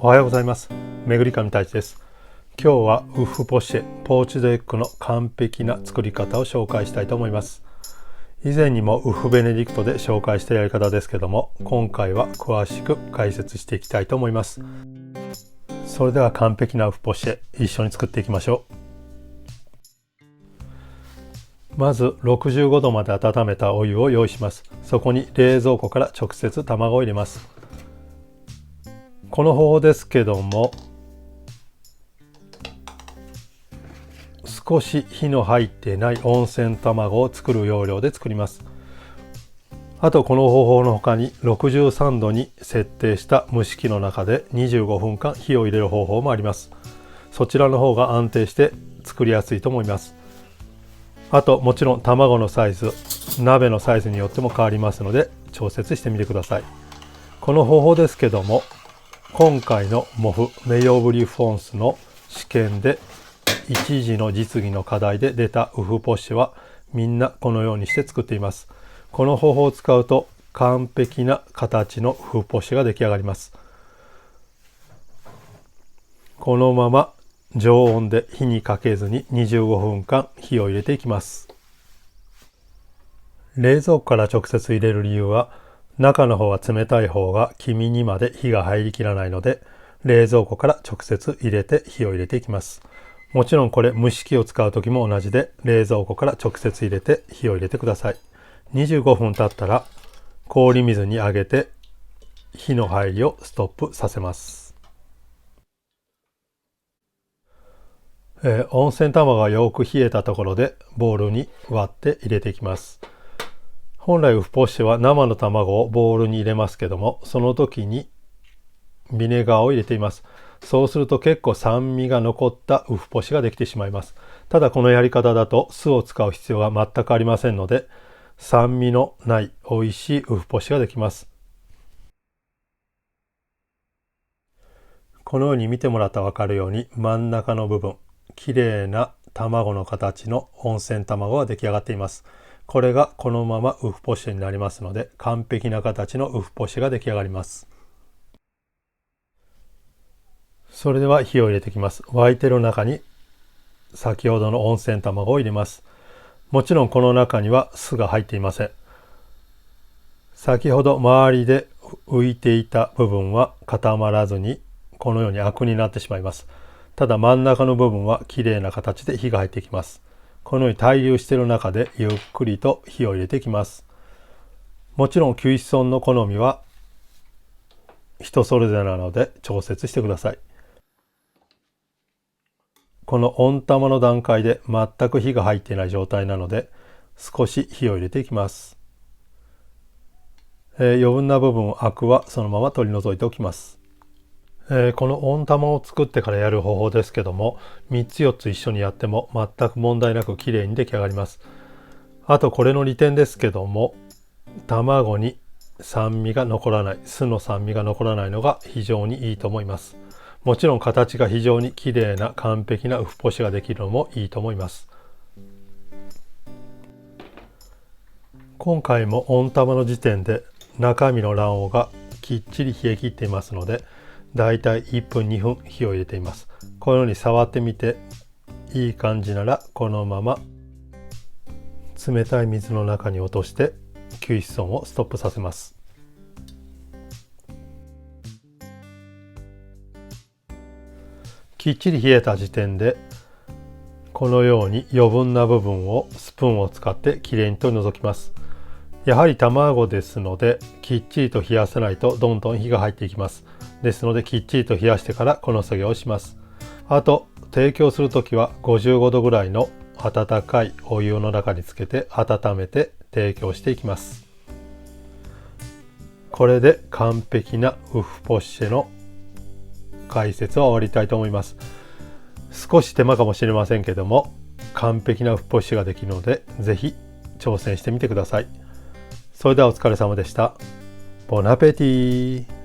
おはようございます。めぐりかみたいちです。今日はウッフポッシェポーチドエッグの完璧な作り方を紹介したいと思います。以前にもウッフベネディクトで紹介したやり方ですけども、今回は詳しく解説していきたいと思います。それでは完璧なウッフポッシェ一緒に作っていきましょう。まず65度まで温めたお湯を用意します。そこに冷蔵庫から直接卵を入れます。この方法ですけども、少し火の入っていない温泉卵を作る要領で作ります。あとこの方法の他に63度に設定した蒸し器の中で25分間火を入れる方法もあります。そちらの方が安定して作りやすいと思います。あともちろん卵のサイズ、鍋のサイズによっても変わりますので調節してみてください。この方法ですけども、今回のモフメイオブリフォンスの試験で一次の実技の課題で出たウフポッシェはみんなこのようにして作っています。この方法を使うと完璧な形のウフポッシェが出来上がります。このまま常温で火にかけずに25分間火を入れていきます。冷蔵庫から直接入れる理由は、中の方は冷たい方が黄身にまで火が入りきらないので、冷蔵庫から直接入れて火を入れていきます。もちろんこれ蒸し器を使う時も同じで、冷蔵庫から直接入れて火を入れてください。25分経ったら氷水にあげて火の入りをストップさせます。温泉卵がよく冷えたところでボウルに割って入れていきます。本来ウフポッシェは生の卵をボウルに入れますけども、その時にビネガーを入れています。そうすると結構酸味が残ったウフポッシェができてしまいます。ただこのやり方だと酢を使う必要が全くありませんので、酸味のない美味しいウフポッシェができます。このように見てもらったら分かるように、真ん中の部分、綺麗な卵の形の温泉卵が出来上がっています。これがこのままウフポッシェになりますので、完璧な形のウフポッシェが出来上がります。それでは火を入れていきます。沸いてる中に先ほどの温泉卵を入れます。もちろんこの中には酢が入っていません。先ほど周りで浮いていた部分は固まらずにこのようにアクになってしまいます。ただ真ん中の部分は綺麗な形で火が入ってきます。このように対流している中でゆっくりと火を入れていきます。もちろんキウイソンの好みは人それぞれなので調節してください。この温玉の段階で全く火が入っていない状態なので、少し火を入れていきます。余分な部分、アクはそのまま取り除いておきます。この温玉を作ってからやる方法ですけども、3つ4つ一緒にやっても全く問題なく綺麗に出来上がります。あとこれの利点ですけども、卵に酸味が残らない、酢の酸味が残らないのが非常にいいと思います。もちろん形が非常に綺麗な完璧なウフポッシェができるのもいいと思います。今回も温玉の時点で中身の卵黄がきっちり冷え切っていますので、だいたい1分2分火を入れています。このように触ってみていい感じなら、このまま冷たい水の中に落としてキウイソンをストップさせます。きっちり冷えた時点でこのように余分な部分をスプーンを使ってきれいに取り除きます。やはり卵ですのできっちりと冷やさないとどんどん火が入っていきます。ですのできっちりと冷やしてからこの作業をします。あと提供するときは55度ぐらいの温かいお湯の中につけて温めて提供していきます。これで完璧なウフポッシェの解説は終わりたいと思います。少し手間かもしれませんけども、完璧なウフポッシェができるのでぜひ挑戦してみてください。それではお疲れ様でした。ボナペティー。